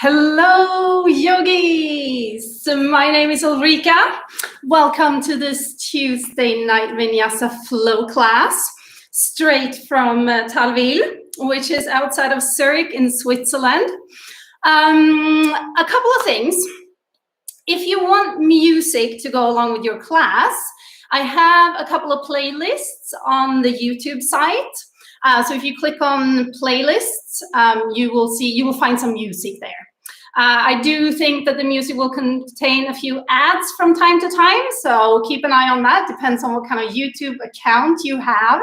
Hello, yogis! My name is Ulrika. Welcome to this Tuesday night Vinyasa flow class, straight from Talville, which is outside of Zurich in Switzerland. A couple of things. If you want music to go along with your class, I have a couple of playlists on the YouTube site. So if you click on playlists, you will find some music there. I do think that the music will contain a few ads from time to time, so keep an eye on that. Depends on what kind of YouTube account you have.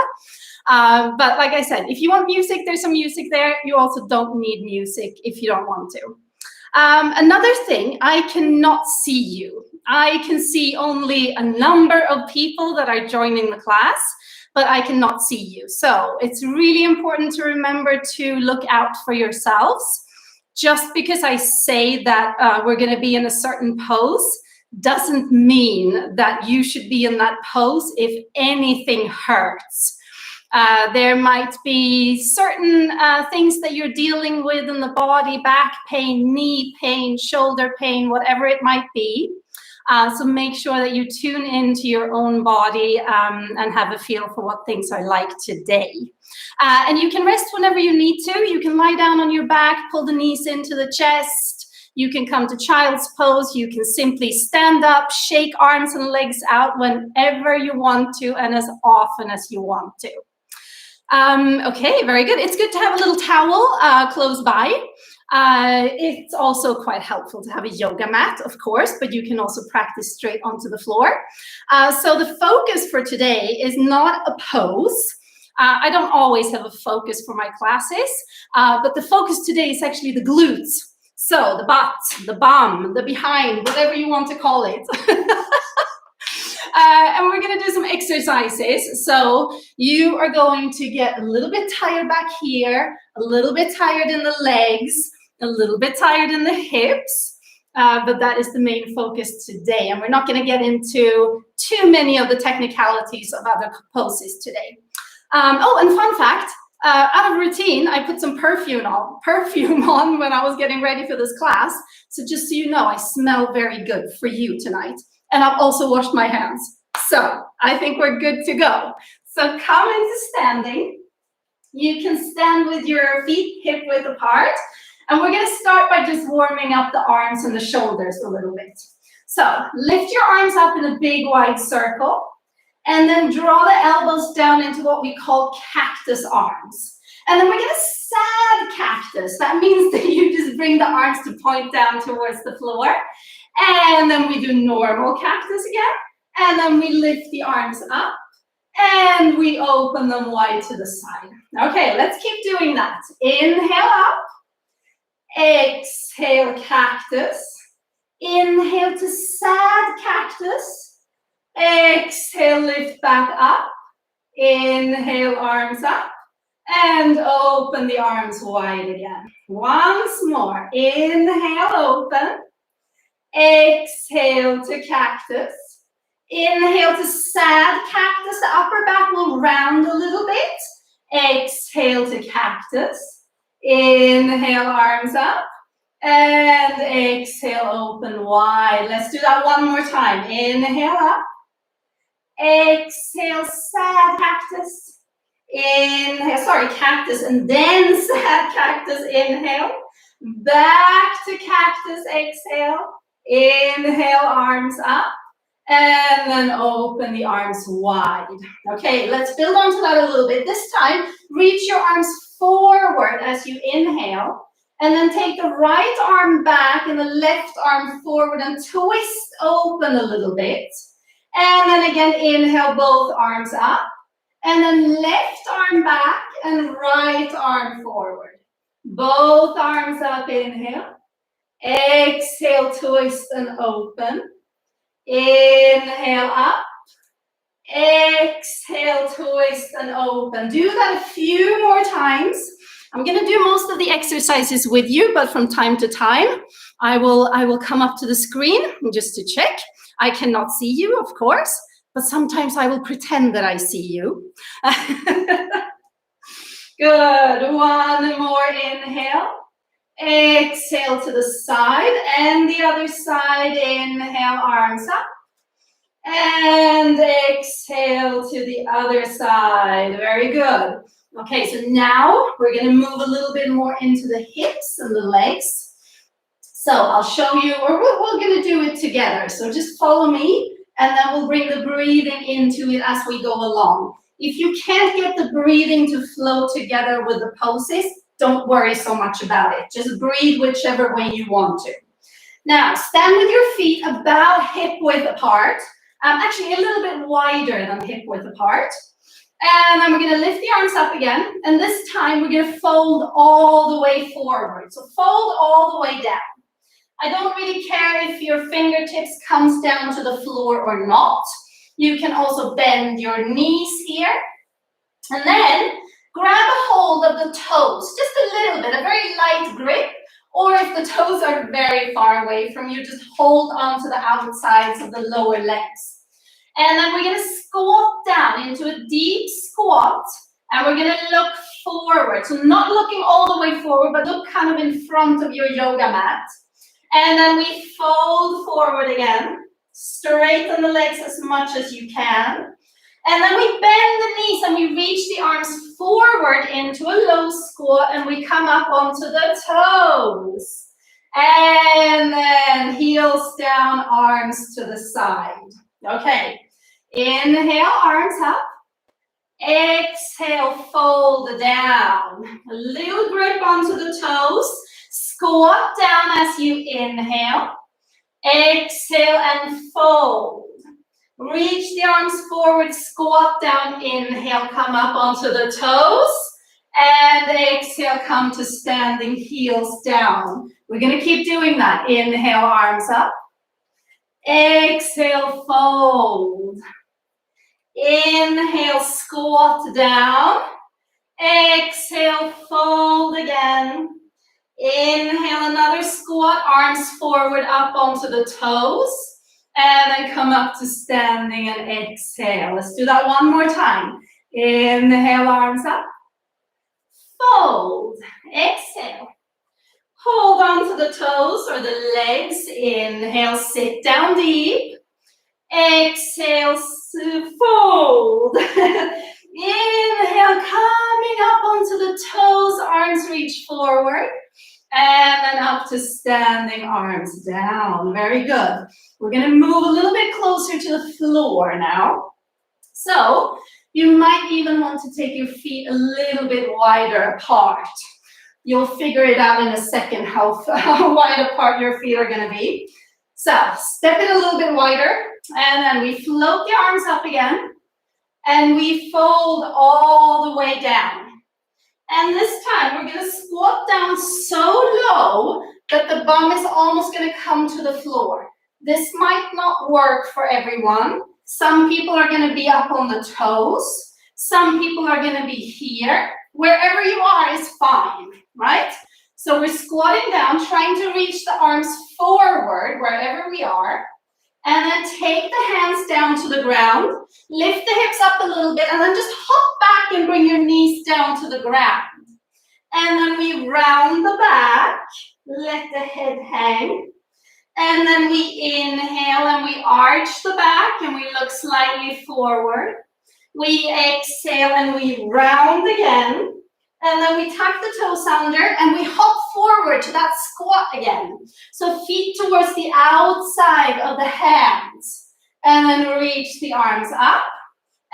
But like I said, if you want music, there's some music there. You also don't need music if you don't want to. Another thing, I cannot see you. I can see only a number of people that are joining the class, but I cannot see you. So it's really important to remember to look out for yourselves. Just because I say that we're going to be in a certain pose doesn't mean that you should be in that pose if anything hurts. There might be certain things that you're dealing with in the body, back pain, knee pain, shoulder pain, whatever it might be. So make sure that you tune into your own body and have a feel for what things are like today. And you can rest whenever you need to. You can lie down on your back, pull the knees into the chest. You can come to child's pose. You can simply stand up, shake arms and legs out whenever you want to and as often as you want to. Okay, very good. It's good to have a little towel close by. It's also quite helpful to have a yoga mat, of course, but you can also practice straight onto the floor. So the focus for today is not a pose. I don't always have a focus for my classes, but the focus today is actually the glutes. So the butt, the bum, the behind, whatever you want to call it. And we're going to do some exercises. So you are going to get a little bit tired back here, a little bit tired in the legs, a little bit tired in the hips, but that is the main focus today. And we're not going to get into too many of the technicalities of other poses today. Oh, and fun fact, out of routine, I put some perfume on when I was getting ready for this class. So just so you know, I smell very good for you tonight. And I've also washed my hands. So I think we're good to go. So come into standing. You can stand with your feet hip width apart. And we're going to start by just warming up the arms and the shoulders a little bit. So lift your arms up in a big wide circle. And then draw the elbows down into what we call cactus arms. And then we're going to sad cactus. That means that you just bring the arms to point down towards the floor. And then we do normal cactus again. And then we lift the arms up. And we open them wide to the side. Okay, let's keep doing that. Inhale up. Exhale, cactus. Inhale to sad cactus. Exhale, lift back up. Inhale, arms up. And open the arms wide again. Once more. Inhale, open. Exhale to cactus. Inhale to sad cactus. The upper back will round a little bit. Exhale to cactus. Inhale, arms up. And exhale, open wide. Let's do that one more time. Inhale up. Exhale, sad cactus. Inhale, cactus and then sad cactus. Inhale. Back to cactus, exhale. Inhale, arms up. And then open the arms wide. Okay, let's build onto that a little bit. This time, reach your arms forward as you inhale. And then take the right arm back and the left arm forward and twist open a little bit. And then again, inhale, both arms up. And then left arm back and right arm forward. Both arms up, inhale. Exhale, twist and open. Inhale, up. Exhale, twist and open. Do that a few more times. I'm going to do most of the exercises with you, but from time to time, I will come up to the screen just to check. I cannot see you, of course, but sometimes I will pretend that I see you. Good. One more inhale. Exhale to the side and the other side. Inhale, arms up. And exhale to the other side. Very good. Okay, so now we're going to move a little bit more into the hips and the legs. So I'll show you, or we're going to do it together. So just follow me, and then we'll bring the breathing into it as we go along. If you can't get the breathing to flow together with the poses, don't worry so much about it. Just breathe whichever way you want to. Now, stand with your feet about hip width apart. Actually, a little bit wider than hip width apart. And then we're going to lift the arms up again. And this time, we're going to fold all the way forward. So fold all the way down. I don't really care if your fingertips comes down to the floor or not. You can also bend your knees here. And then grab a hold of the toes, just a little bit, a very light grip. Or if the toes are very far away from you, just hold on to the outsides of the lower legs. And then we're going to squat down into a deep squat. And we're going to look forward. So not looking all the way forward, but look kind of in front of your yoga mat. And then we fold forward again. Straighten the legs as much as you can. And then we bend the knees and we reach the arms forward into a low squat and we come up onto the toes. And then heels down, arms to the side. Okay. Inhale, arms up. Exhale, fold down. A little grip onto the toes. Squat down as you inhale. Exhale and fold. Reach the arms forward, squat down, inhale, come up onto the toes. And exhale, come to standing, heels down. We're going to keep doing that. Inhale, arms up. Exhale, fold. Inhale, squat down. Exhale, fold again. Inhale, another squat, arms forward, up onto the toes. And then come up to standing and exhale. Let's do that one more time. Inhale, arms up. Fold. Exhale. Hold on to the toes or the legs. Inhale, sit down deep. Exhale, fold. Inhale, coming up onto the toes, arms reach forward. And then up to standing, arms down. Very good. We're going to move a little bit closer to the floor now. So you might even want to take your feet a little bit wider apart. You'll figure it out in a second how wide apart your feet are going to be. So step it a little bit wider. And then we float the arms up again. And we fold all the way down. And this time, we're going to squat down so low that the bum is almost going to come to the floor. This might not work for everyone. Some people are going to be up on the toes. Some people are going to be here. Wherever you are is fine, right? So we're squatting down, trying to reach the arms forward wherever we are. And then take the hands down to the ground. Lift the hips up a little bit and then just hop back and bring your knees down to the ground. And then we round the back. Let the head hang. And then we inhale and we arch the back and we look slightly forward. We exhale and we round again. And then we tuck the toes under and we hop forward to that squat again. So feet towards the outside of the hands. And then reach the arms up.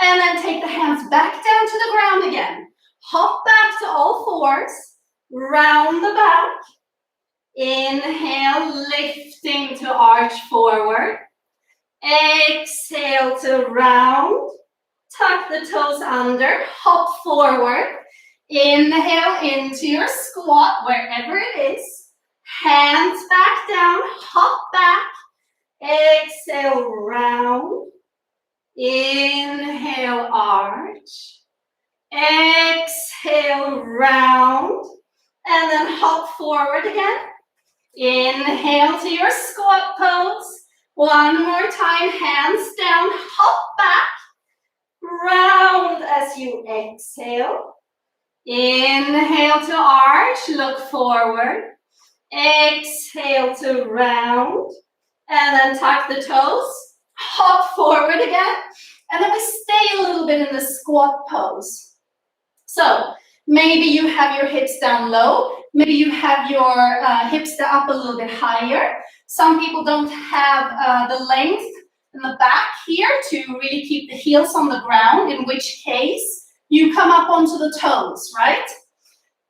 And then take the hands back down to the ground again. Hop back to all fours. Round the back. Inhale, lifting to arch forward. Exhale to round. Tuck the toes under. Hop forward. Inhale into your squat, wherever it is. Hands back down, hop back. Exhale, round. Inhale, arch. Exhale, round. And then hop forward again. Inhale to your squat pose. One more time, hands down, hop back. Round as you exhale. Inhale to arch, look forward. Exhale to round. And then tuck the toes. Hop forward again. And then we stay a little bit in the squat pose. So maybe you have your hips down low. Maybe you have your hips up a little bit higher. Some people don't have the length in the back here to really keep the heels on the ground, in which case you come up onto the toes, right?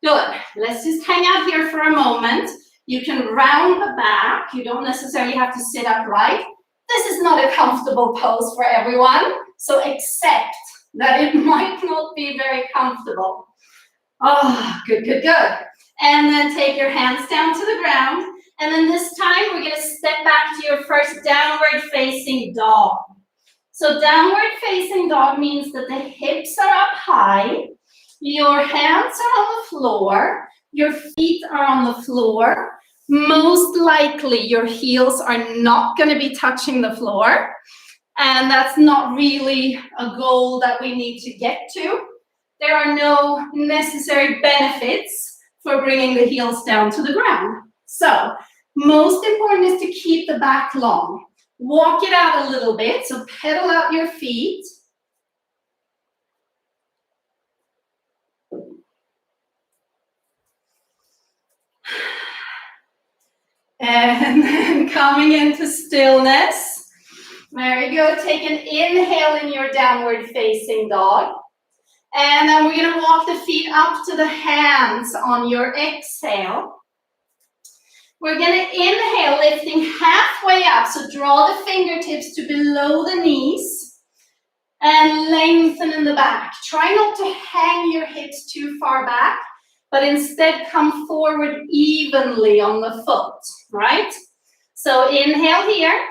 Good. Let's just hang out here for a moment. You can round the back. You don't necessarily have to sit upright. This is not a comfortable pose for everyone, so accept that it might not be very comfortable. Oh, good, good, good. And then take your hands down to the ground. And then this time, we're going to step back to your first downward facing dog. So downward facing dog means that the hips are up high, your hands are on the floor, your feet are on the floor. Most likely, your heels are not going to be touching the floor. And that's not really a goal that we need to get to. There are no necessary benefits for bringing the heels down to the ground. So, most important is to keep the back long. Walk it out a little bit, so pedal out your feet. And then coming into stillness. Very good. Take an inhale in your downward facing dog. And then we're going to walk the feet up to the hands on your exhale. We're going to inhale, lifting halfway up. So draw the fingertips to below the knees and lengthen in the back. Try not to hang your hips too far back, but instead come forward evenly on the foot, right? So inhale here,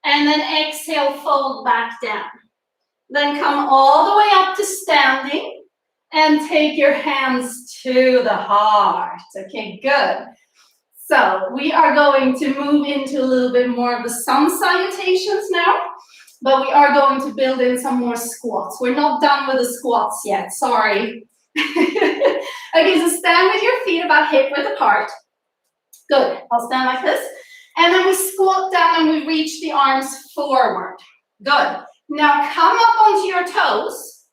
and then exhale, fold back down. Then come all the way up to standing, and take your hands to the heart. Okay, good. So we are going to move into a little bit more of the sun salutations now, but we are going to build in some more squats. We're not done with the squats yet, sorry. Okay, so stand with your feet about hip width apart. Good, I'll stand like this. And then we squat down and we reach the arms forward. Good. Now come up onto your toes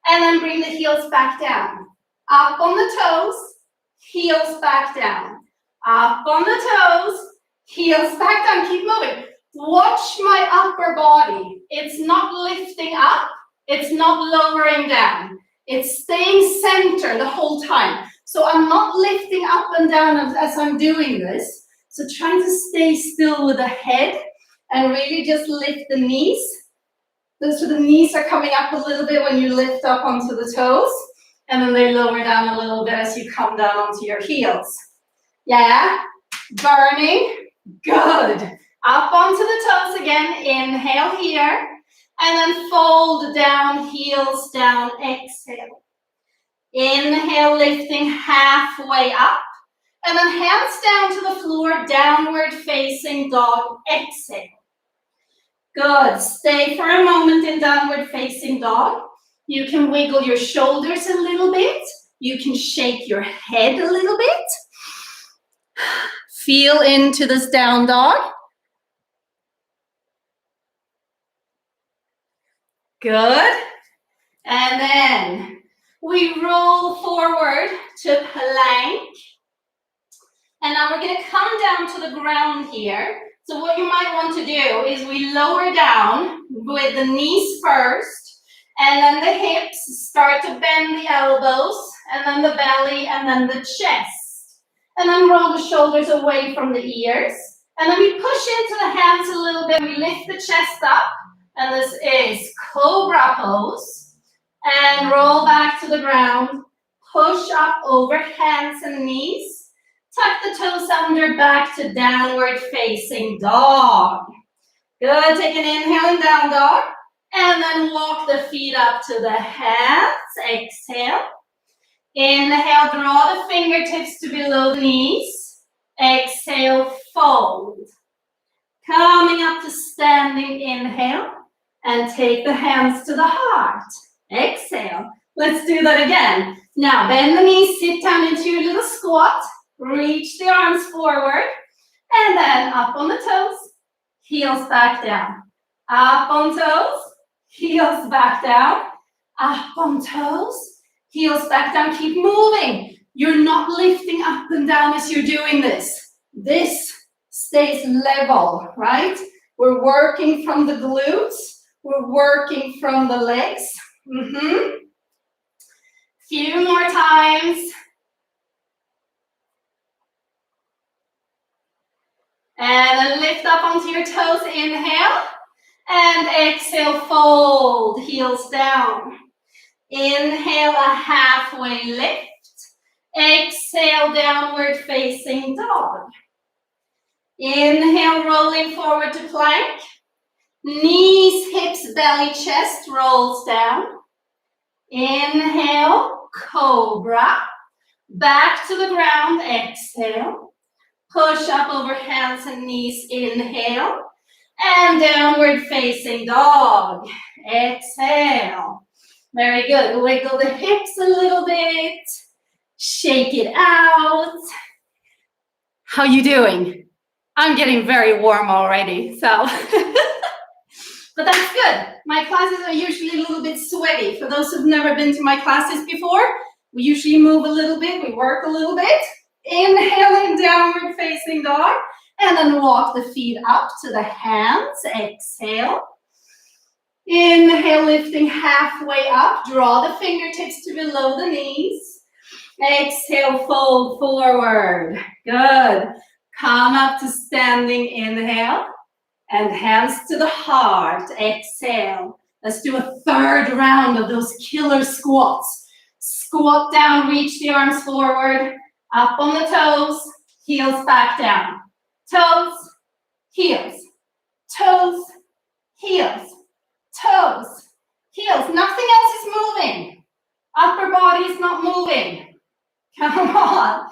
and then bring the heels back down. Up on the toes, heels back down. Up on the toes, heels back down. Keep moving. Watch my upper body. It's not lifting up. It's not lowering down. It's staying center the whole time. So I'm not lifting up and down as I'm doing this. So trying to stay still with the head and really just lift the knees. So the knees are coming up a little bit when you lift up onto the toes. And then they lower down a little bit as you come down onto your heels. Yeah? Burning. Good. Up onto the toes again. Inhale here. And then fold down, heels down, exhale. Inhale, lifting halfway up. And then hands down to the floor, downward facing dog, exhale. Good. Stay for a moment in downward facing dog. You can wiggle your shoulders a little bit. You can shake your head a little bit. Feel into this down dog. Good. And then we roll forward to plank. And now we're going to come down to the ground here. So what you might want to do is we lower down with the knees first, and then the hips, start to bend the elbows, and then the belly, and then the chest. And then roll the shoulders away from the ears. And then we push into the hands a little bit. We lift the chest up. And this is cobra pose. And roll back to the ground. Push up over hands and knees. Tuck the toes under, back to downward facing dog. Good, take an inhale in down dog. And then walk the feet up to the hands. Exhale. Inhale, draw the fingertips to below the knees. Exhale, fold. Coming up to standing, inhale. And take the hands to the heart. Exhale. Let's do that again. Now, bend the knees, sit down into your little squat. Reach the arms forward. And then up on the toes, heels back down. Up on toes, heels back down. Up on toes, heels back down. Keep moving. You're not lifting up and down as you're doing this. This stays level, right? We're working from the glutes. We're working from the legs. Few more times. And then lift up onto your toes, inhale. And exhale, fold, heels down. Inhale, a halfway lift. Exhale, downward facing dog. Inhale, rolling forward to plank. Knees, hips, belly, chest rolls down. Inhale, cobra. Back to the ground, exhale. Push up over hands and knees, inhale. And downward facing dog. Exhale. Very good. Wiggle the hips a little bit. Shake it out. How you doing? I'm getting very warm already, so. But that's good. My classes are usually a little bit sweaty. For those who've never been to my classes before, we usually move a little bit, we work a little bit. Inhaling, downward facing dog. And then walk the feet up to the hands. Exhale. Inhale, lifting halfway up. Draw the fingertips to below the knees. Exhale, fold forward. Good. Come up to standing, inhale. And hands to the heart. Exhale. Let's do a third round of those killer squats. Squat down, reach the arms forward. Up on the toes. Heels back down. Toes, heels, toes, heels, toes, heels. Nothing else is moving. Upper body is not moving. Come on.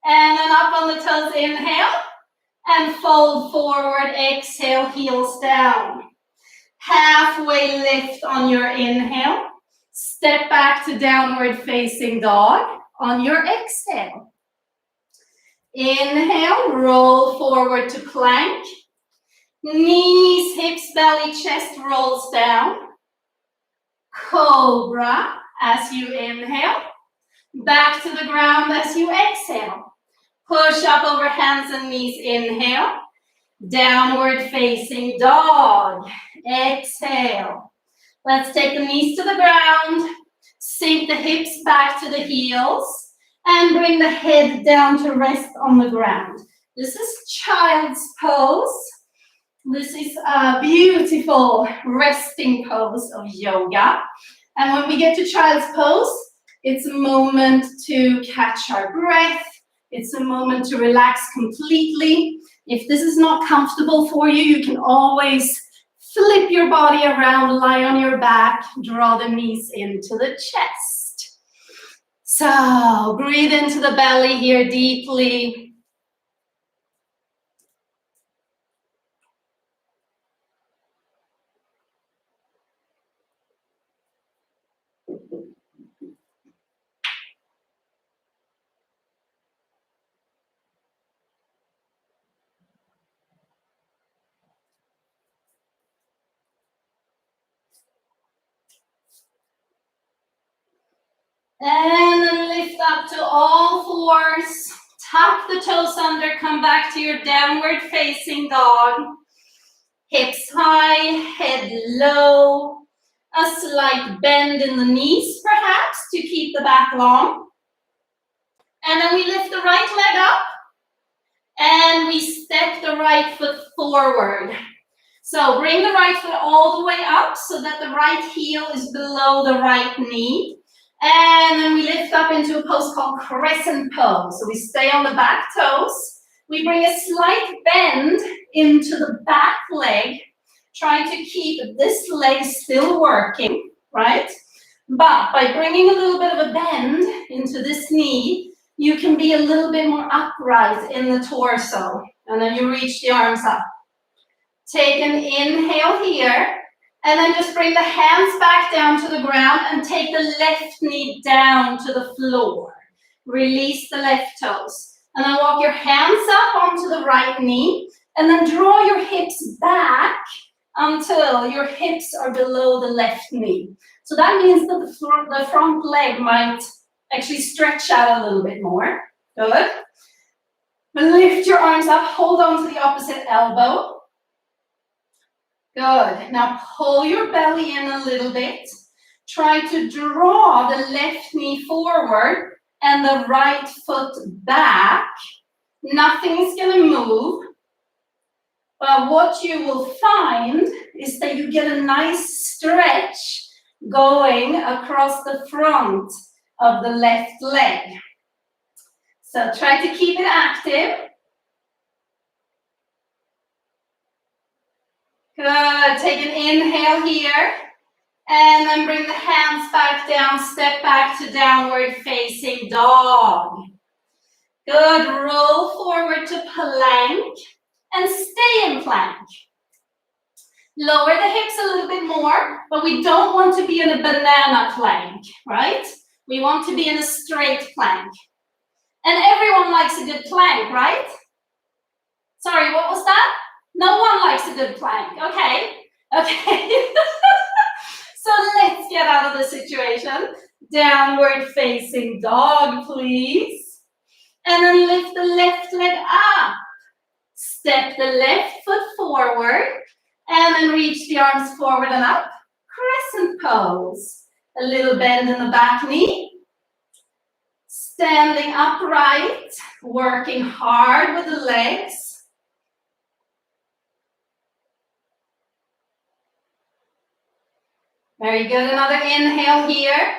And then up on the toes, inhale. And fold forward, exhale, heels down. Halfway lift on your inhale. Step back to downward facing dog on your exhale. Inhale, roll forward to plank. Knees, hips, belly, chest rolls down. Cobra as you inhale. Back to the ground as you exhale. Push up over hands and knees, inhale. Downward facing dog. Exhale. Let's take the knees to the ground. Sink the hips back to the heels. And bring the head down to rest on the ground. This is child's pose. This is a beautiful resting pose of yoga. And when we get to child's pose, it's a moment to catch our breath. It's a moment to relax completely. If this is not comfortable for you, you can always flip your body around, lie on your back, draw the knees into the chest. So breathe into the belly here deeply. And then lift up to all fours. Tuck the toes under, come back to your downward facing dog. Hips high, head low. A slight bend in the knees perhaps to keep the back long. And then we lift the right leg up. And we step the right foot forward. So bring the right foot all the way up so that the right heel is below the right knee. And then we lift up into a pose called crescent pose. So we stay on the back toes. We bring a slight bend into the back leg, trying to keep this leg still working, right? But by bringing a little bit of a bend into this knee, you can be a little bit more upright in the torso. And then you reach the arms up. Take an inhale here. And then just bring the hands back down to the ground and take the left knee down to the floor. Release the left toes. And then walk your hands up onto the right knee. And then draw your hips back until your hips are below the left knee. So that means that the front leg might actually stretch out a little bit more. Good. Lift your arms up, hold on to the opposite elbow. Good. Now pull your belly in a little bit. Try to draw the left knee forward and the right foot back. Nothing is going to move. But what you will find is that you get a nice stretch going across the front of the left leg. So try to keep it active. Good. Take an inhale here. And then bring the hands back down. Step back to downward facing dog. Good. Roll forward to plank. And stay in plank. Lower the hips a little bit more, but we don't want to be in a banana plank, right? We want to be in a straight plank. And everyone likes a good plank, right? Sorry, what was that? No one likes a good plank. Okay. So let's get out of the situation. Downward facing dog, please. And then lift the left leg up. Step the left foot forward. And then reach the arms forward and up. Crescent pose. A little bend in the back knee. Standing upright, working hard with the legs. Very good. Another inhale here.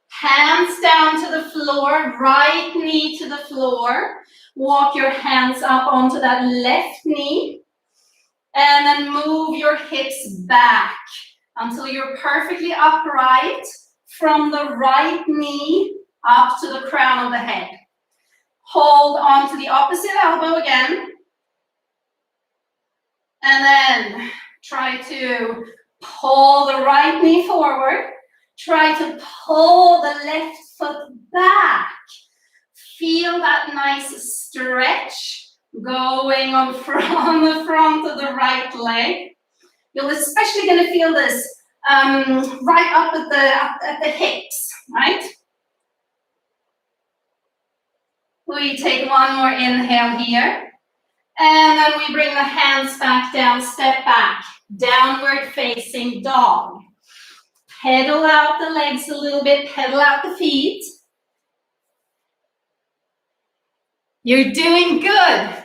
Hands down to the floor, right knee to the floor. Walk your hands up onto that left knee. And then move your hips back until you're perfectly upright from the right knee up to the crown of the head. Hold on to the opposite elbow again. And then try to pull the right knee forward. Try to pull the left foot back. Feel that nice stretch going on the front of the right leg. You're especially going to feel this right up at the hips, right? We take one more inhale here. And then we bring the hands back down, step back. Downward facing dog. Pedal out the legs a little bit, pedal out the feet. You're doing good.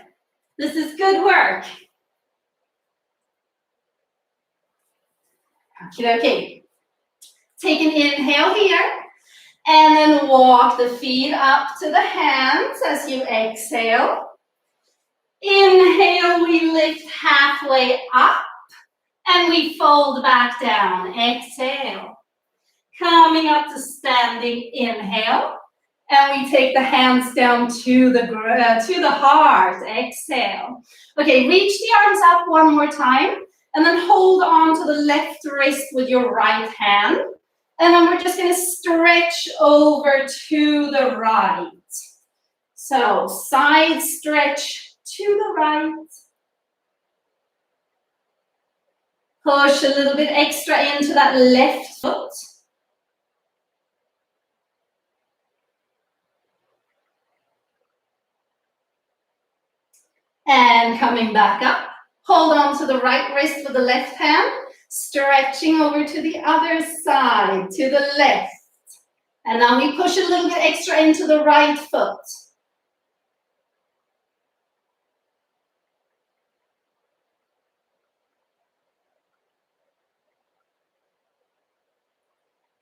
This is good work. Okay. Take an inhale here. And then walk the feet up to the hands as you exhale. Inhale, we lift halfway up. And we fold back down. Exhale. Coming up to standing. Inhale. And we take the hands down to the heart. Exhale. Okay, reach the arms up one more time. And then hold on to the left wrist with your right hand. And then we're just going to stretch over to the right. So, side stretch to the right. Push a little bit extra into that left foot. And coming back up. Hold on to the right wrist with the left hand. Stretching over to the other side, to the left. And now we push a little bit extra into the right foot.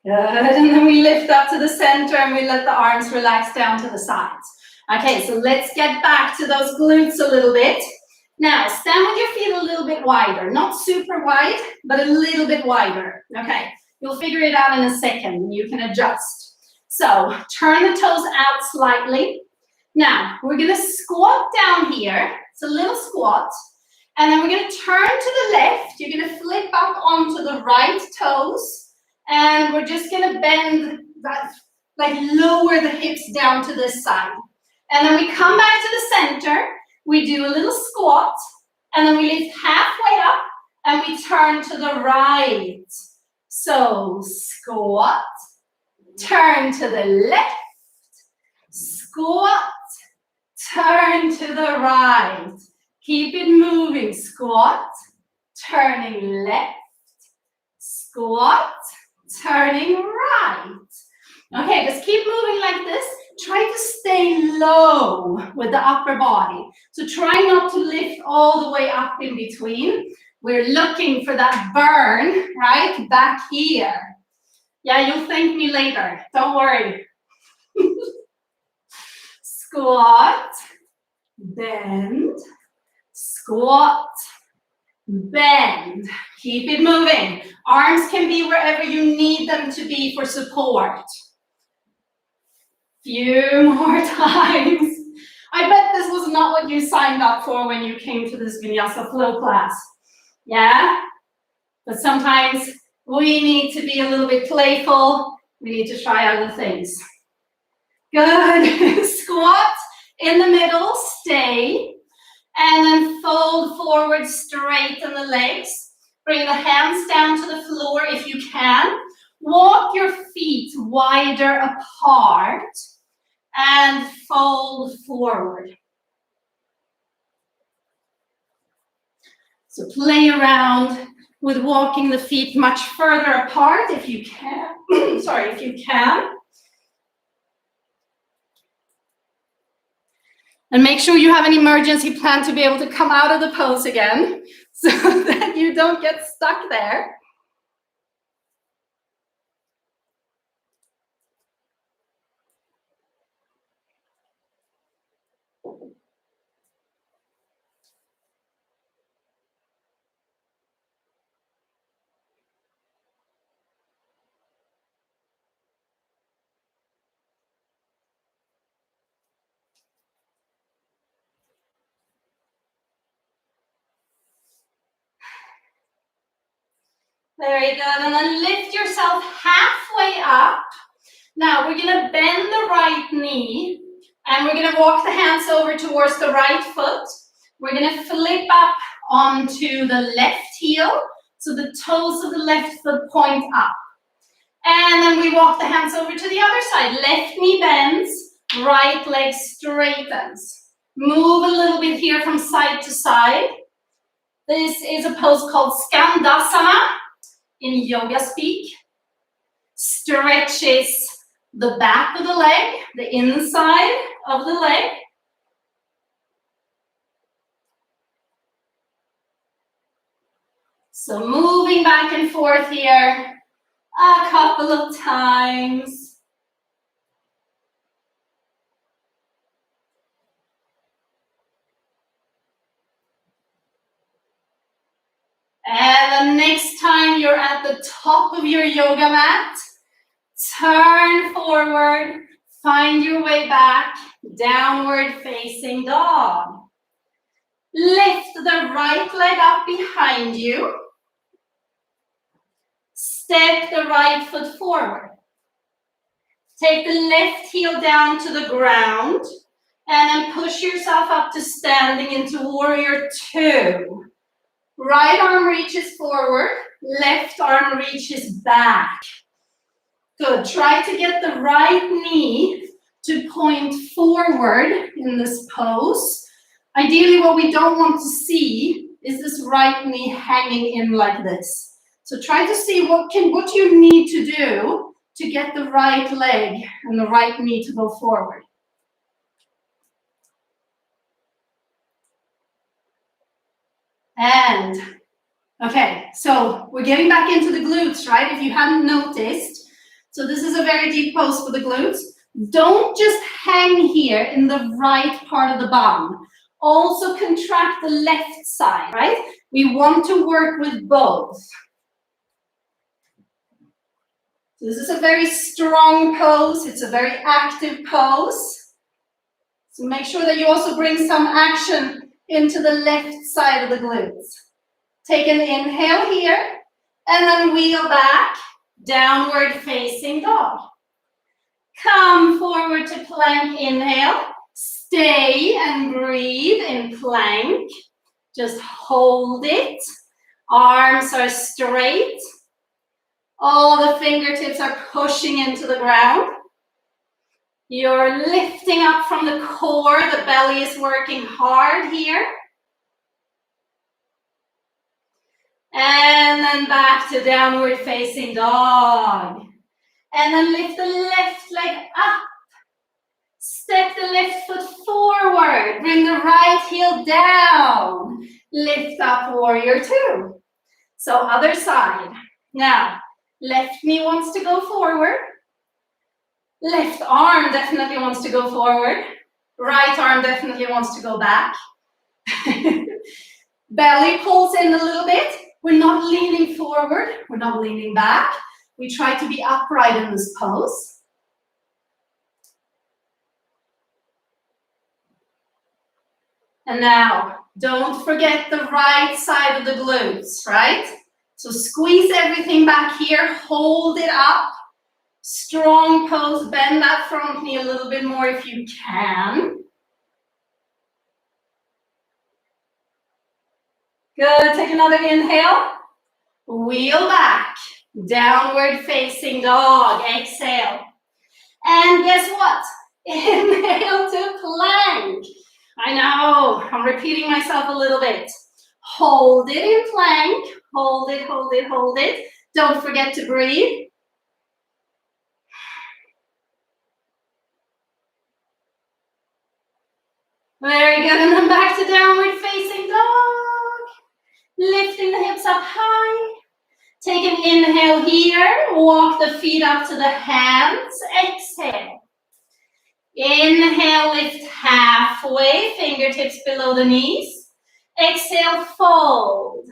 Good, and then we lift up to the center and we let the arms relax down to the sides. Okay, so let's get back to those glutes a little bit. Now, stand with your feet a little bit wider. Not super wide, but a little bit wider. Okay, you'll figure it out in a second. You can adjust. So, turn the toes out slightly. Now, we're going to squat down here. It's a little squat. And then we're going to turn to the left. You're going to flip up onto the right toes. And we're just going to bend that like lower the hips down to this side. And then we come back to the center, we do a little squat, and then we lift halfway up, and we turn to the right. So squat, turn to the left, squat, turn to the right. Keep it moving, squat, turning left, squat, turning right. Okay, just keep moving like this. Try to stay low with the upper body. So try not to lift all the way up in between. We're looking for that burn, right, back here. Yeah, you'll thank me later. Don't worry. Squat, bend, squat, bend. Keep it moving. Arms can be wherever you need them to be for support. Few more times. I bet this was not what you signed up for when you came to this Vinyasa flow class. Yeah? But sometimes we need to be a little bit playful. We need to try other things. Good. Squat in the middle, stay. And then fold forward, straighten the legs. Bring the hands down to the floor if you can. Walk your feet wider apart and fold forward. So play around with walking the feet much further apart if you can. Sorry, if you can. And make sure you have an emergency plan to be able to come out of the pose again so that you don't get stuck there. Very good. And then lift yourself halfway up. Now we're going to bend the right knee and we're going to walk the hands over towards the right foot. We're going to flip up onto the left heel. So the toes of the left foot point up. And then we walk the hands over to the other side. Left knee bends, right leg straightens. Move a little bit here from side to side. This is a pose called Skandasana in yoga speak. Stretches the back of the leg, the inside of the leg. So moving back and forth here a couple of times. And the next time you're at the top of your yoga mat, turn forward, find your way back, downward facing dog. Lift the right leg up behind you. Step the right foot forward. Take the left heel down to the ground and then push yourself up to standing into warrior two. Right arm reaches forward, left arm reaches back. Good. Try to get the right knee to point forward in this pose. Ideally, what we don't want to see is this right knee hanging in like this. So try to see what you need to do to get the right leg and the right knee to go forward. And, okay, so we're getting back into the glutes, right? If you hadn't noticed. So this is a very deep pose for the glutes. Don't just hang here in the right part of the bum. Also contract the left side, right? We want to work with both. So this is a very strong pose. It's a very active pose. So make sure that you also bring some action into the left side of the glutes. Take an inhale here, and then wheel back, downward facing dog. Come forward to plank, inhale. Stay and breathe in plank. Just hold it. Arms are straight. All the fingertips are pushing into the ground. You're lifting up from the core. The belly is working hard here. And then back to downward facing dog. And then lift the left leg up. Step the left foot forward. Bring the right heel down. Lift up, warrior two. So other side. Now, left knee wants to go forward. Left arm definitely wants to go forward. Right arm definitely wants to go back. Belly pulls in a little bit. We're not leaning forward. We're not leaning back. We try to be upright in this pose. And now, don't forget the right side of the glutes, right? So squeeze everything back here. Hold it up. Strong pose. Bend that front knee a little bit more if you can. Good. Take another inhale. Wheel back. Downward facing dog. Exhale. And guess what? Inhale to plank. I know. I'm repeating myself a little bit. Hold it in plank. Hold it, hold it, hold it. Don't forget to breathe. Very good. And then back to downward facing dog. Lifting the hips up high. Take an inhale here. Walk the feet up to the hands. Exhale. Inhale, lift halfway. Fingertips below the knees. Exhale, fold.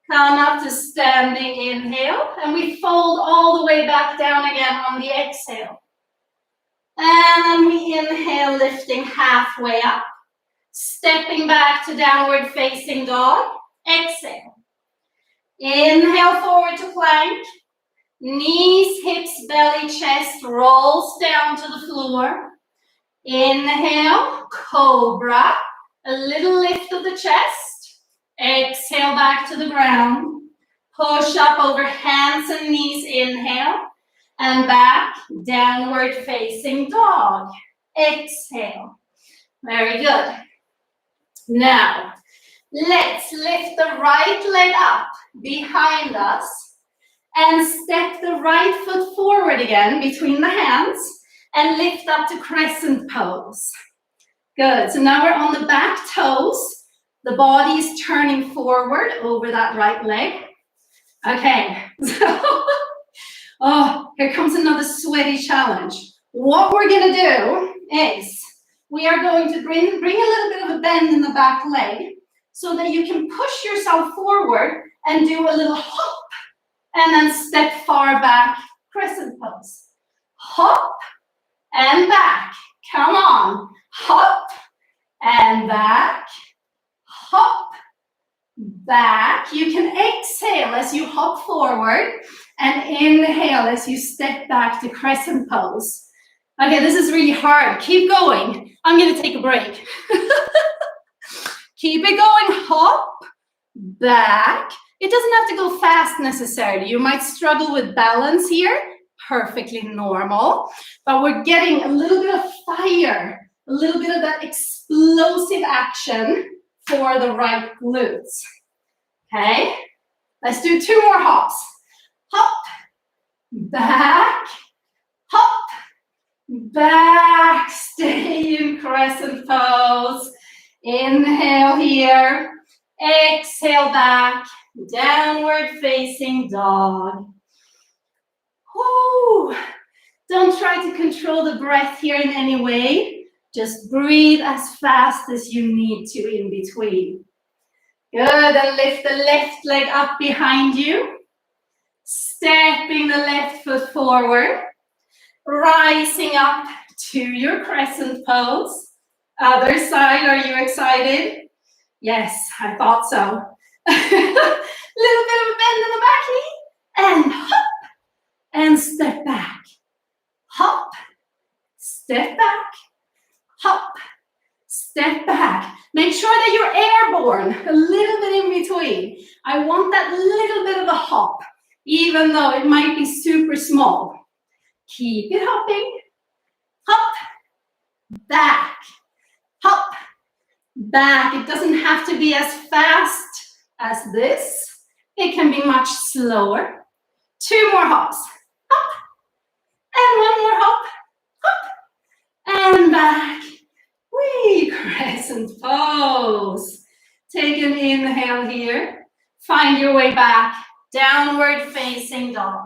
Come up to standing inhale. And we fold all the way back down again on the exhale. And then we inhale, lifting halfway up. Stepping back to downward facing dog. Exhale. Inhale forward to plank. Knees, hips, belly, chest rolls down to the floor. Inhale, cobra. A little lift of the chest. Exhale back to the ground. Push up over hands and knees. Inhale. And back, downward facing dog. Exhale. Very good. Now, let's lift the right leg up behind us and step the right foot forward again between the hands and lift up to crescent pose. Good. So now we're on the back toes. The body is turning forward over that right leg. Okay. Oh, here comes another sweaty challenge. What we're going to do is we are going to bring a little bit of a bend in the back leg so that you can push yourself forward and do a little hop and then step far back, crescent pose. Hop and back. Come on. Hop and back. Hop back. You can exhale as you hop forward and inhale as you step back to crescent pose. Okay, this is really hard. Keep going. I'm going to take a break. Keep it going. Hop back. It doesn't have to go fast necessarily. You might struggle with balance here. Perfectly normal. But we're getting a little bit of fire, a little bit of that explosive action for the right glutes. Okay, let's do 2 more hops. Hop, back, hop, back. Stay in crescent pose. Inhale here. Exhale back. Downward facing dog. Woo. Don't try to control the breath here in any way. Just breathe as fast as you need to in between. Good, and lift the left leg up behind you. Stepping the left foot forward. Rising up to your crescent pose. Other side, are you excited? Yes, I thought so. Little bit of a bend in the back knee. And hop. And step back. Hop. step back, hop, step back. Make sure that you're airborne, a little bit in between. I want that little bit of a hop, even though it might be super small. Keep it hopping, hop, back, hop, back. It doesn't have to be as fast as this. It can be much slower. 2 more hops, hop, and 1 more hop, hop, and back. Whee, crescent pose. Take an inhale here. Find your way back. Downward facing dog.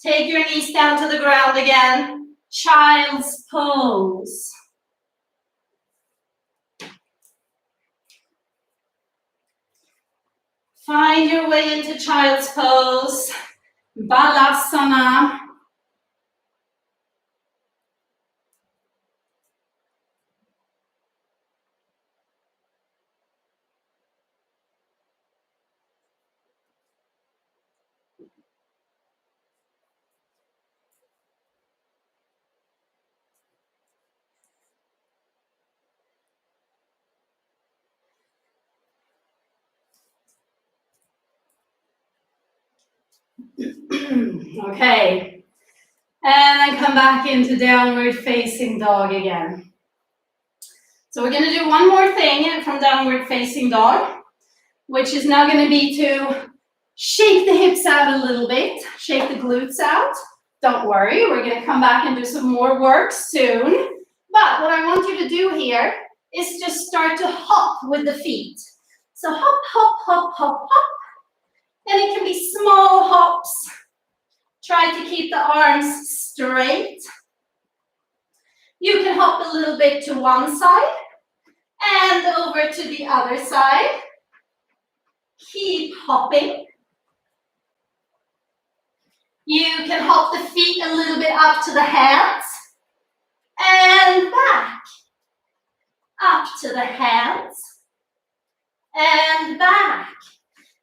Take your knees down to the ground again. Child's pose. Find your way into child's pose. Balasana. Okay, and then come back into downward facing dog again. So we're going to do one more thing from downward facing dog, which is now going to be to shake the hips out a little bit, shake the glutes out. Don't worry, we're going to come back and do some more work soon. But what I want you to do here is just start to hop with the feet. So hop, hop, hop, hop, hop. And it can be small hops. Try to keep the arms straight. You can hop a little bit to one side and over to the other side. Keep hopping. You can hop the feet a little bit up to the hands and back. Up to the hands and back.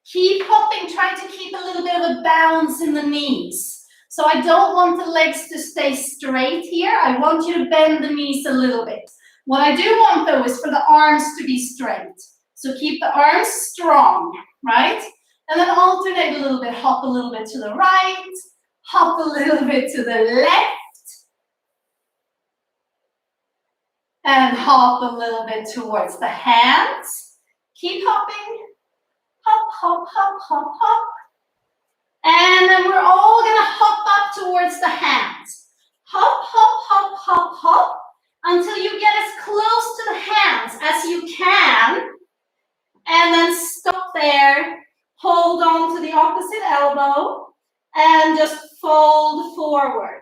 Keep hopping, try to keep a little bit of a bounce in the knees. So I don't want the legs to stay straight here. I want you to bend the knees a little bit. What I do want though is for the arms to be straight. So keep the arms strong, right? And then alternate a little bit, hop a little bit to the right, hop a little bit to the left, and hop a little bit towards the hands. Keep hopping. Hop, hop, hop, hop, hop. And then we're all going to hop up towards the hands. Hop, hop, hop, hop, hop, until you get as close to the hands as you can. And then stop there. Hold on to the opposite elbow and just fold forward.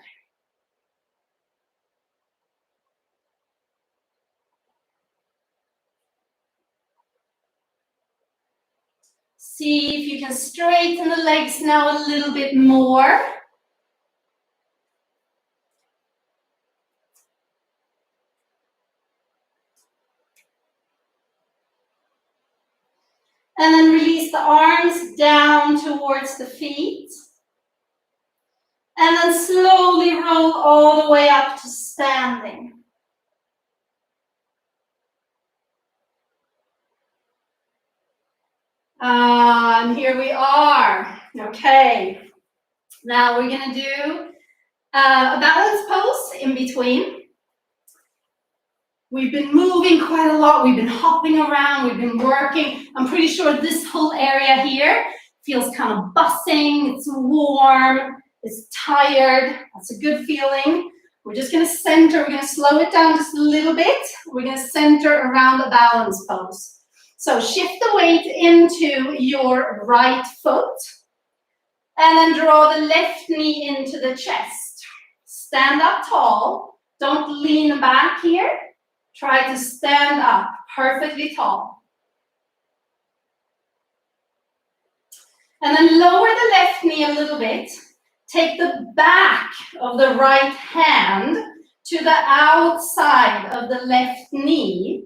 See if you can straighten the legs now a little bit more. And then release the arms down towards the feet. And then slowly roll all the way up to standing. And here we are. Okay. Now we're going to do a balance pose in between. We've been moving quite a lot. We've been hopping around. We've been working. I'm pretty sure this whole area here feels kind of buzzing. It's warm. It's tired. That's a good feeling. We're just going to center. We're going to slow it down just a little bit. We're going to center around the balance pose. So shift the weight into your right foot and then draw the left knee into the chest. Stand up tall. Don't lean back here. Try to stand up perfectly tall. And then lower the left knee a little bit. Take the back of the right hand to the outside of the left knee.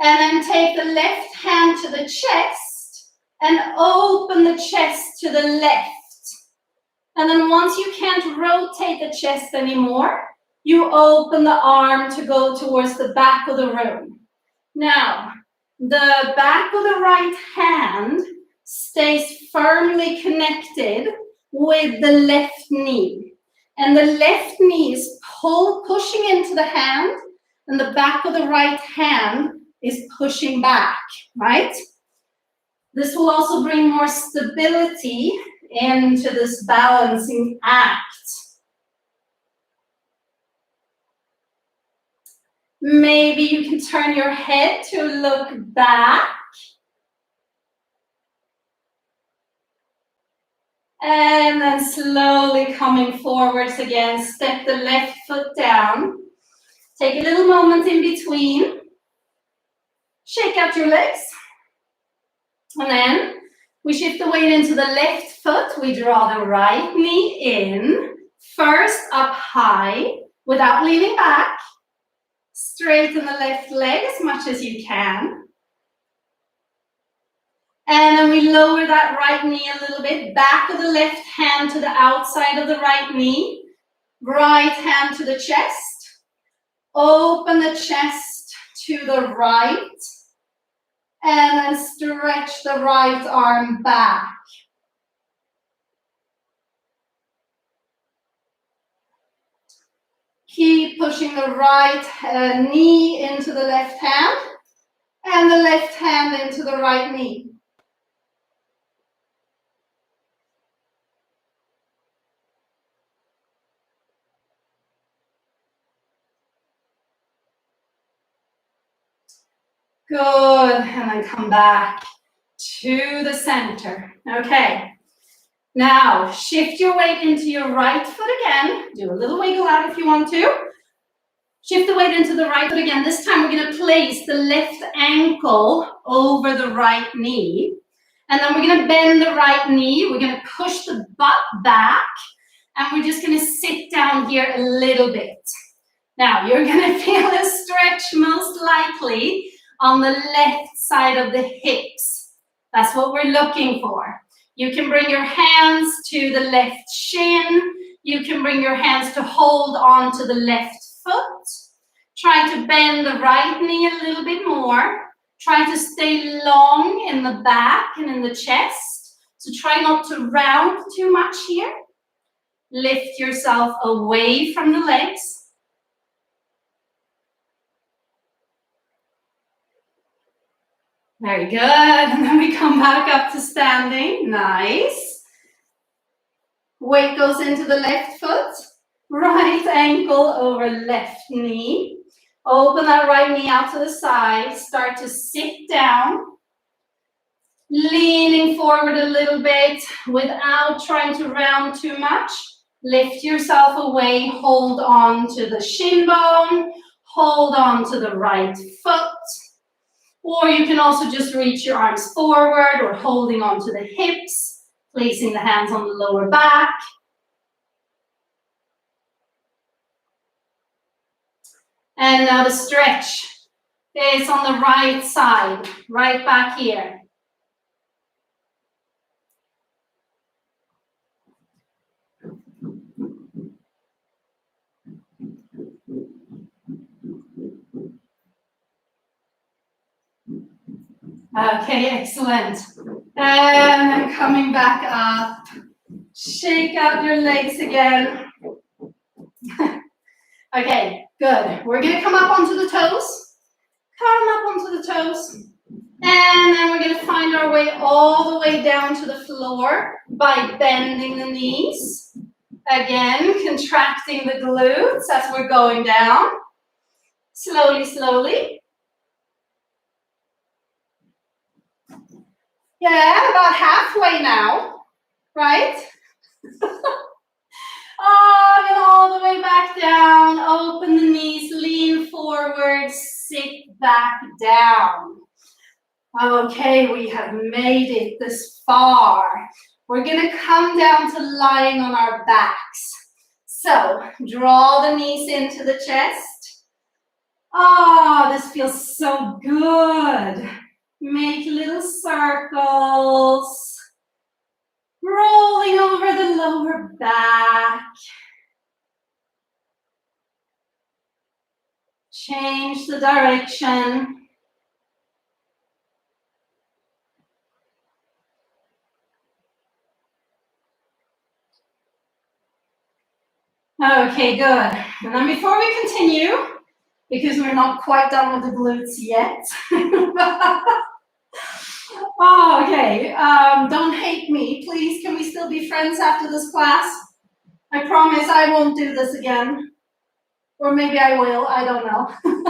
And then take the left hand to the chest and open the chest to the left. And then once you can't rotate the chest anymore, You open the arm to go towards the back of the room. Now, the back of the right hand stays firmly connected with the left knee. And the left knee is pushing into the hand, and the back of the right hand is pushing back, right? This will also bring more stability into this balancing act. Maybe you can turn your head to look back. And then slowly coming forwards again, step the left foot down. Take a little moment in between. Shake out your legs. And then we shift the weight into the left foot. We draw the right knee in. First up high without leaning back. Straighten the left leg as much as you can. And then we lower that right knee a little bit. Back of the left hand to the outside of the right knee. Right hand to the chest. Open the chest to the right. And then stretch the right arm back. Keep pushing the right knee into the left hand. And the left hand into the right knee. Good, and then come back to the center. Okay, now shift your weight into your right foot again. Do a little wiggle out if you want to. Shift the weight into the right foot again. This time we're going to place the left ankle over the right knee. And then we're going to bend the right knee. We're going to push the butt back. And we're just going to sit down here a little bit. Now, you're going to feel a stretch most likely on the left side of the hips. That's what we're looking for. You can bring your hands to the left shin. You can bring your hands to hold on to the left foot. Try to bend the right knee a little bit more. Try to stay long in the back and in the chest. So try not to round too much here. Lift yourself away from the legs. Very good, and then we come back up to standing, nice. Weight goes into the left foot, right ankle over left knee. Open that right knee out to the side, start to sit down. Leaning forward a little bit without trying to round too much. Lift yourself away, hold on to the shin bone, hold on to the right foot. Or you can also just reach your arms forward or holding onto the hips, placing the hands on the lower back. And now the stretch is on the right side, right back here. Okay, excellent. And then coming back up. Shake out your legs again. Okay, good. We're going to come up onto the toes. Come up onto the toes. And then we're going to find our way all the way down to the floor by bending the knees. Again, contracting the glutes as we're going down. Slowly, slowly. Yeah, about halfway now, right? Oh, and all the way back down. Open the knees, lean forward, sit back down. Okay, we have made it this far. We're going to come down to lying on our backs. So, draw the knees into the chest. Oh, this feels so good. Make little circles. Rolling over the lower back. Change the direction. Okay, good. And then before we continue, because we're not quite done with the glutes yet. Oh, okay, don't hate me. Please, can we still be friends after this class? I promise I won't do this again. Or maybe I will, I don't know. Okay,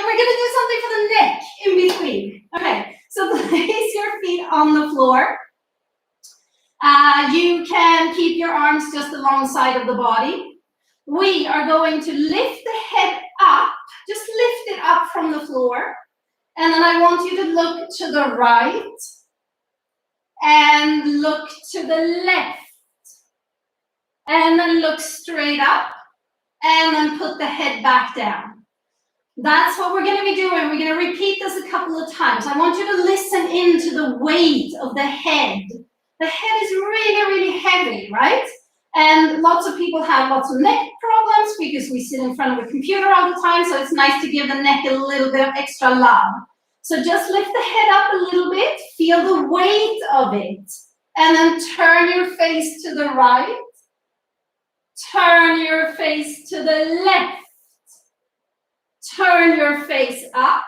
we're gonna do something for the neck in between. Okay, so place your feet on the floor. You can keep your arms just alongside of the body. We are going to lift the head up, just lift it up from the floor. And then I want you to look to the right and look to the left. And then look straight up and then put the head back down. That's what we're going to be doing. We're going to repeat this a couple of times. I want you to listen into the weight of the head. The head is really, really heavy, right? And lots of people have lots of neck problems because we sit in front of a computer all the time, so it's nice to give the neck a little bit of extra love. So just lift the head up a little bit, feel the weight of it, and then turn your face to the right, turn your face to the left, turn your face up,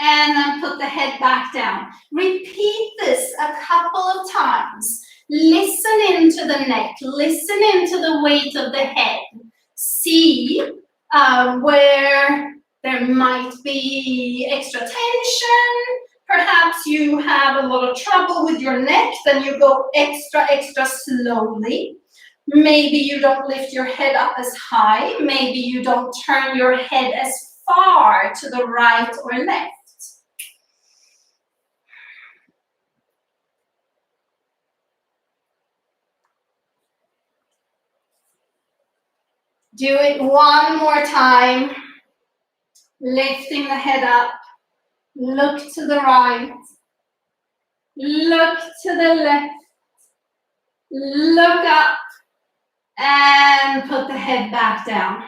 and then put the head back down. Repeat this a couple of times. Listen into the neck, listen into the weight of the head. See where there might be extra tension. Perhaps you have a lot of trouble with your neck, then you go extra slowly. Maybe you don't lift your head up as high. Maybe you don't turn your head as far to the right or left. Do it one more time. Lifting the head up. Look to the right. Look to the left. Look up. And put the head back down.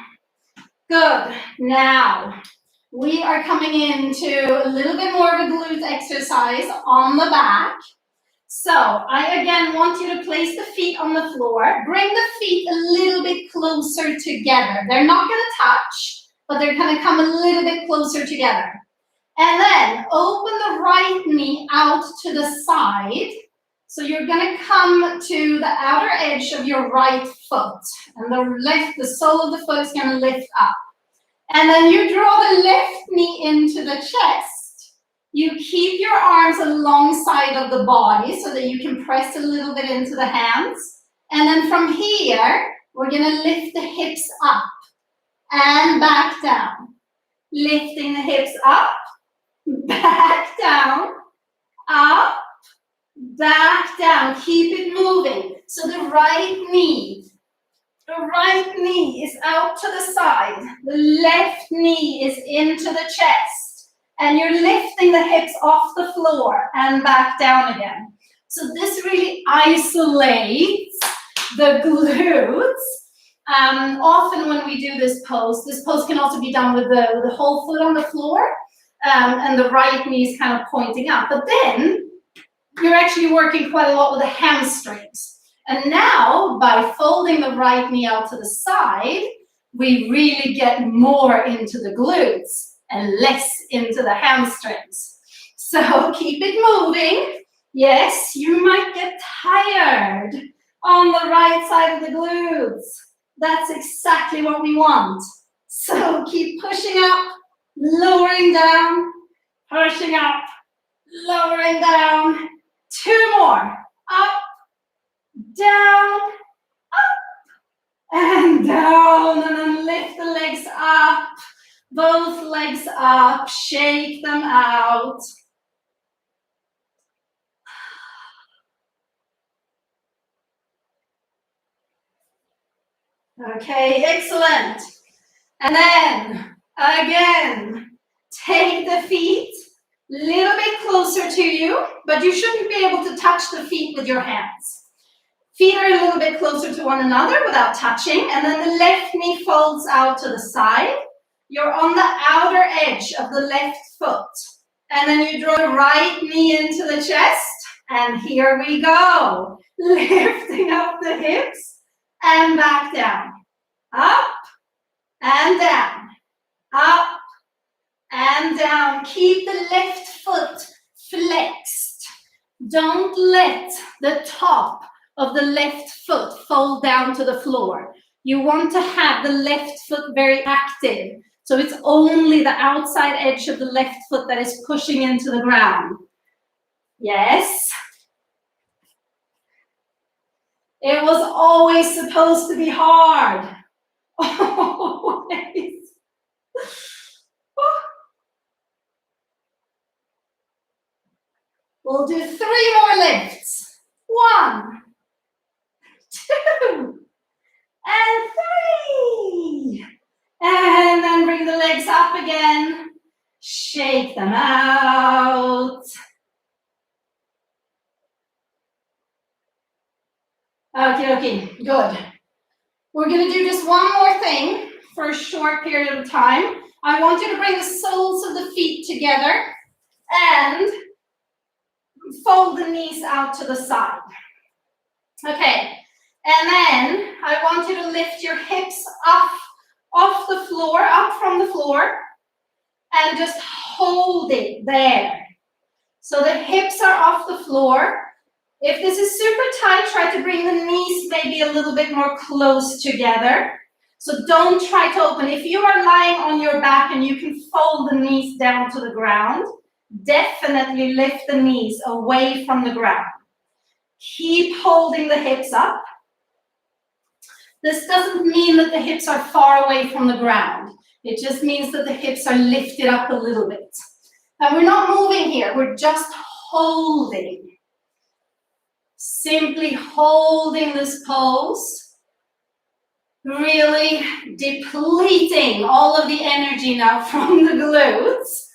Good. Now, we are coming into a little bit more of a glute exercise on the back. So, I again want you to place the feet on the floor. Bring the feet a little bit closer together. They're not going to touch, but they're going to come a little bit closer together. And then open the right knee out to the side. So you're going to come to the outer edge of your right foot. And the sole of the foot is going to lift up. And then you draw the left knee into the chest. You keep your arms alongside of the body so that you can press a little bit into the hands. And then from here, we're going to lift the hips up and back down. Lifting the hips up, back down, up, back down. Keep it moving. So the right knee is out to the side. The left knee is into the chest. And you're lifting the hips off the floor and back down again. So this really isolates the glutes. Often when we do this pose can also be done with the whole foot on the floor. And the right knee is kind of pointing up. But then you're actually working quite a lot with the hamstrings. And now, by folding the right knee out to the side, we really get more into the glutes and less into the hamstrings. So keep it moving. Yes, you might get tired on the right side of the glutes. That's exactly what we want. So keep pushing up, lowering down, pushing up, lowering down. 2 more. Up, down, up, and down. And then lift the legs up, both legs up, shake them out. Okay, excellent. And then, again, take the feet a little bit closer to you, but you shouldn't be able to touch the feet with your hands. Feet are a little bit closer to one another without touching, and then the left knee folds out to the side. You're on the outer edge of the left foot. And then you draw the right knee into the chest, and here we go. Lifting up the hips and back down. Up and down. Up and down. Keep the left foot flexed. Don't let the top of the left foot fold down to the floor. You want to have the left foot very active. So it's only the outside edge of the left foot that is pushing into the ground. Yes. It was always supposed to be hard. Always. We'll do 3 more lifts. 1, 2, and 3. And then bring the legs up again. Shake them out. Okay, good. We're going to do just one more thing for a short period of time. I want you to bring the soles of the feet together and fold the knees out to the side. Okay, and then I want you to lift your hips up off the floor, up from the floor, and just hold it there. So the hips are off the floor. If this is super tight, try to bring the knees maybe a little bit more close together. So don't try to open. If you are lying on your back and you can fold the knees down to the ground, definitely lift the knees away from the ground. Keep holding the hips up. This doesn't mean that the hips are far away from the ground. It just means that the hips are lifted up a little bit. And we're not moving here, we're just holding. Simply holding this pose. Really depleting all of the energy now from the glutes.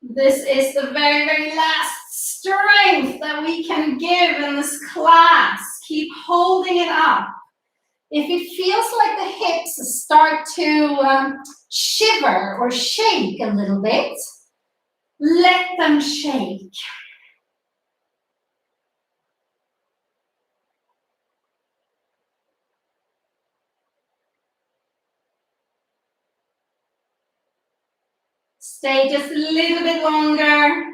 This is the very, very last strength that we can give in this class. Keep holding it up. If it feels like the hips start to shiver or shake a little bit, let them shake. Stay just a little bit longer.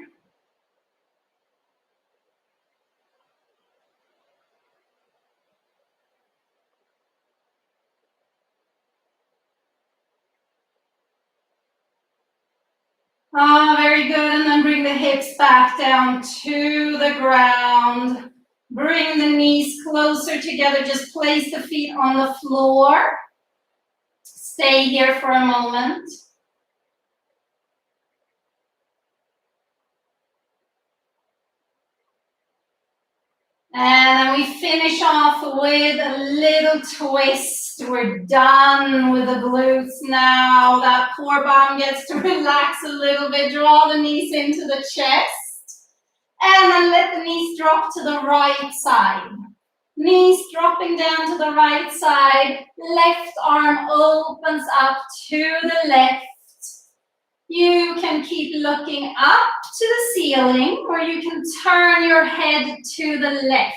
Very good. And then bring the hips back down to the ground. Bring the knees closer together. Just place the feet on the floor. Stay here for a moment. And then we finish off with a little twist. We're done with the glutes now. That core bone gets to relax a little bit. Draw the knees into the chest. And then let the knees drop to the right side. Knees dropping down to the right side. Left arm opens up to the left. You can keep looking up to the ceiling, or you can turn your head to the left,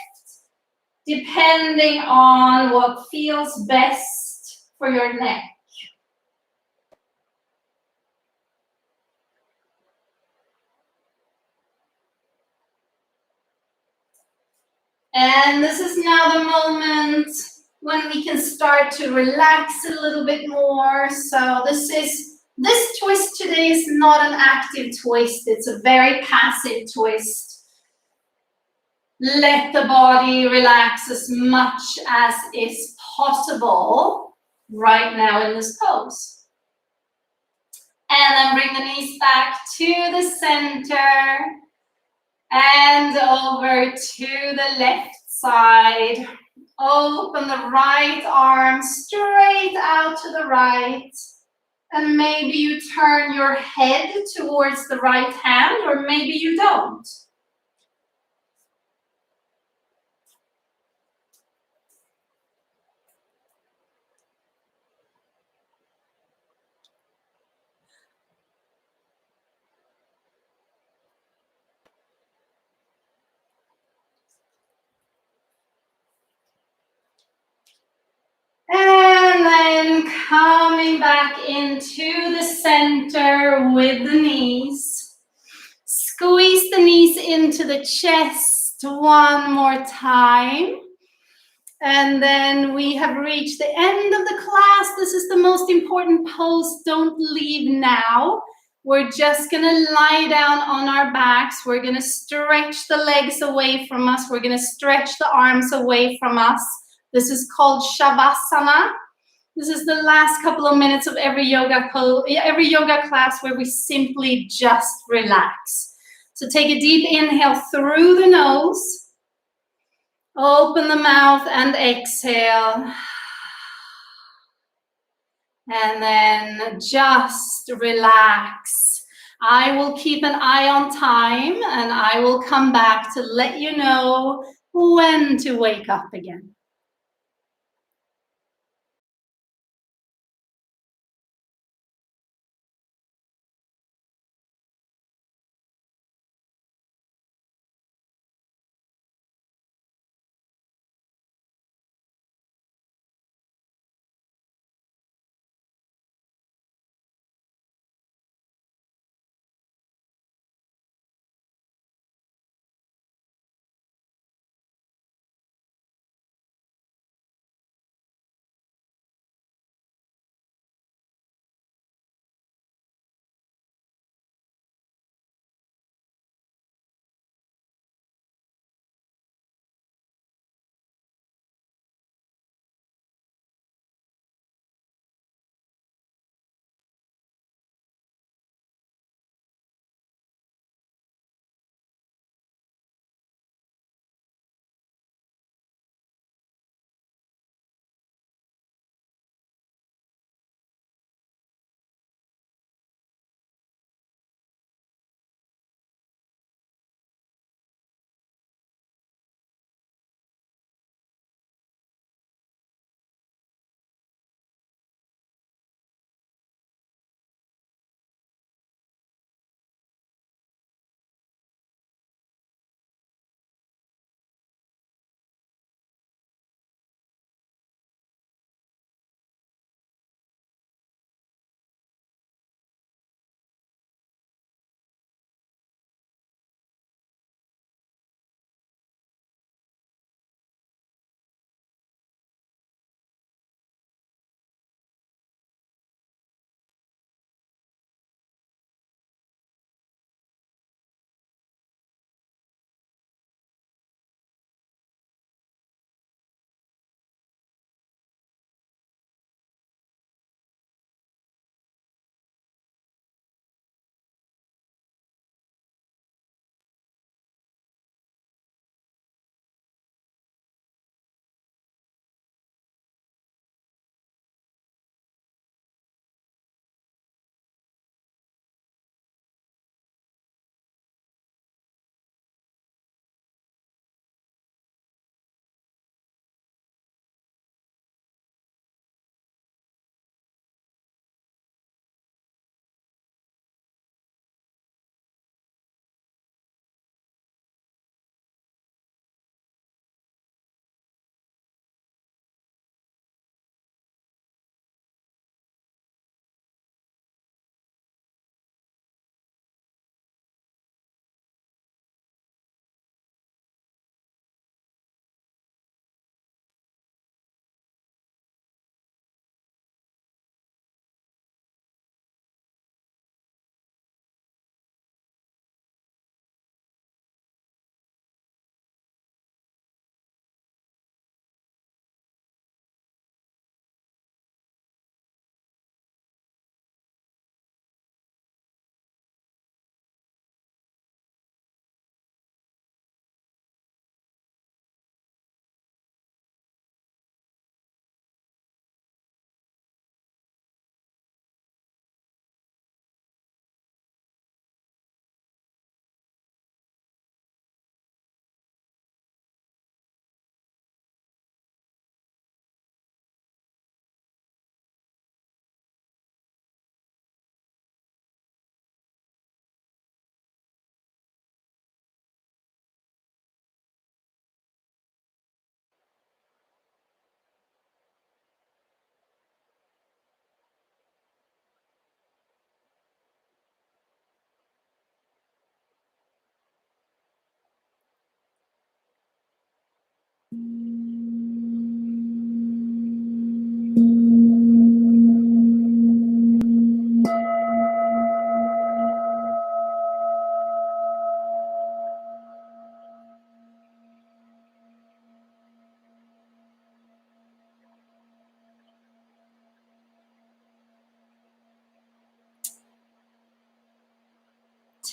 depending on what feels best for your neck. And this is now the moment when we can start to relax a little bit more. So this twist today is not an active twist. It's a very passive twist. Let the body relax as much as is possible right now in this pose. And then bring the knees back to the center and over to the left side. Open the right arm straight out to the right. And maybe you turn your head towards the right hand, or maybe you don't. And then coming back into the center with the knees. Squeeze the knees into the chest one more time. And then we have reached the end of the class. This is the most important pose. Don't leave now. We're just gonna lie down on our backs. We're gonna stretch the legs away from us. We're gonna stretch the arms away from us. This is called Shavasana. This is the last couple of minutes of every yoga class where we simply just relax. So take a deep inhale through the nose. Open the mouth and exhale. And then just relax. I will keep an eye on time and I will come back to let you know when to wake up again.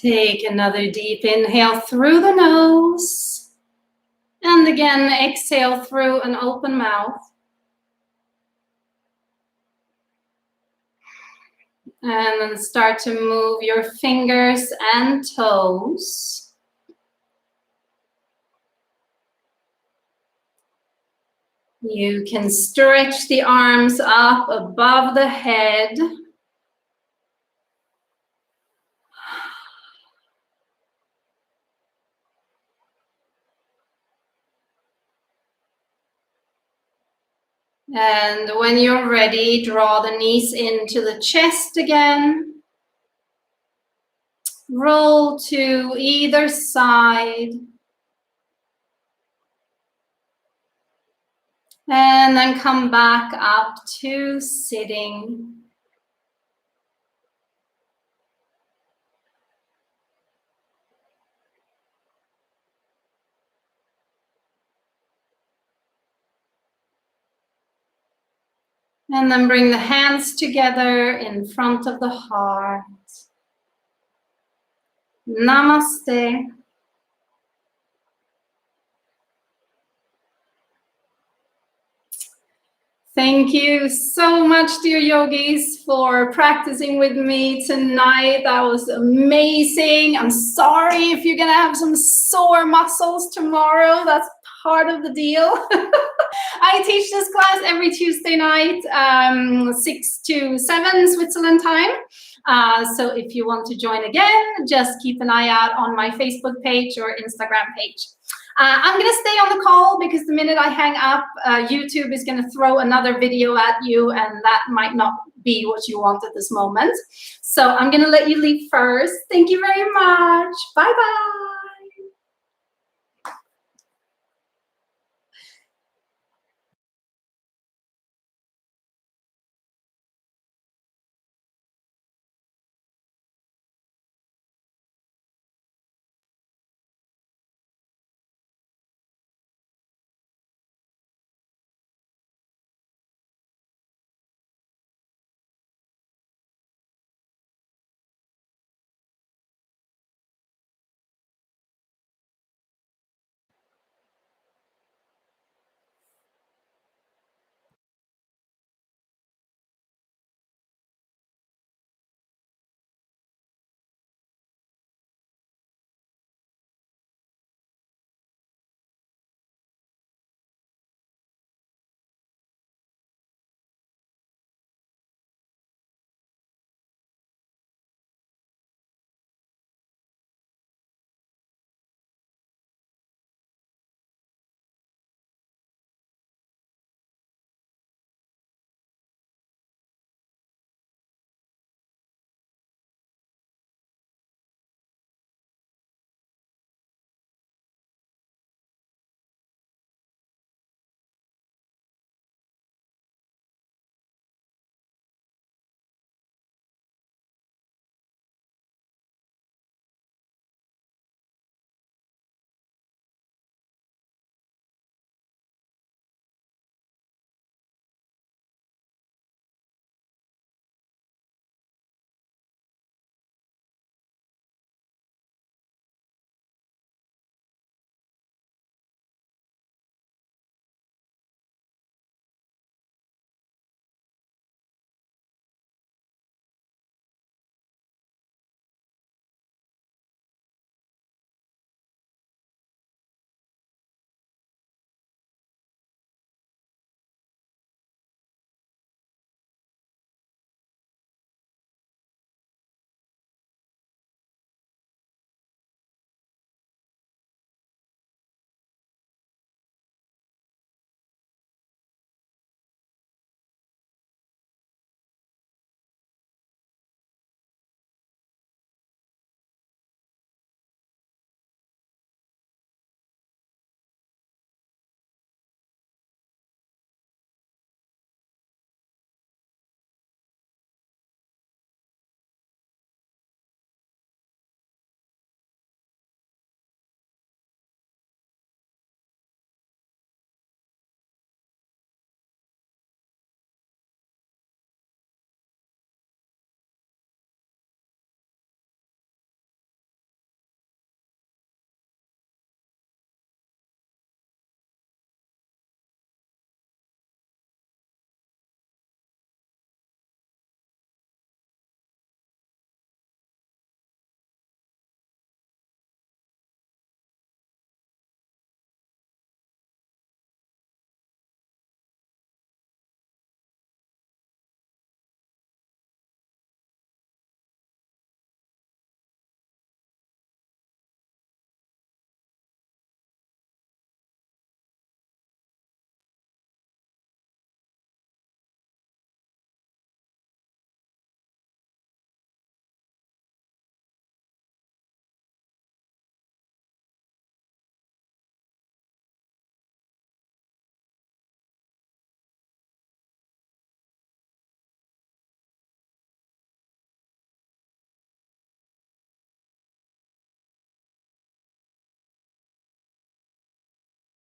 Take another deep inhale through the nose. And again, exhale through an open mouth. And then start to move your fingers and toes. You can stretch the arms up above the head. And when you're ready, draw the knees into the chest again. Roll to either side. And then come back up to sitting. And then bring the hands together in front of the heart. Namaste. Thank you so much, dear yogis, for practicing with me tonight. That was amazing. I'm sorry if you're going to have some sore muscles tomorrow. That's part of the deal. I teach this class every Tuesday night, 6 to 7 Switzerland time. So if you want to join again, just keep an eye out on my Facebook page or Instagram page. I'm going to stay on the call because the minute I hang up, YouTube is going to throw another video at you, and that might not be what you want at this moment. So I'm going to let you leave first. Thank you very much. Bye-bye.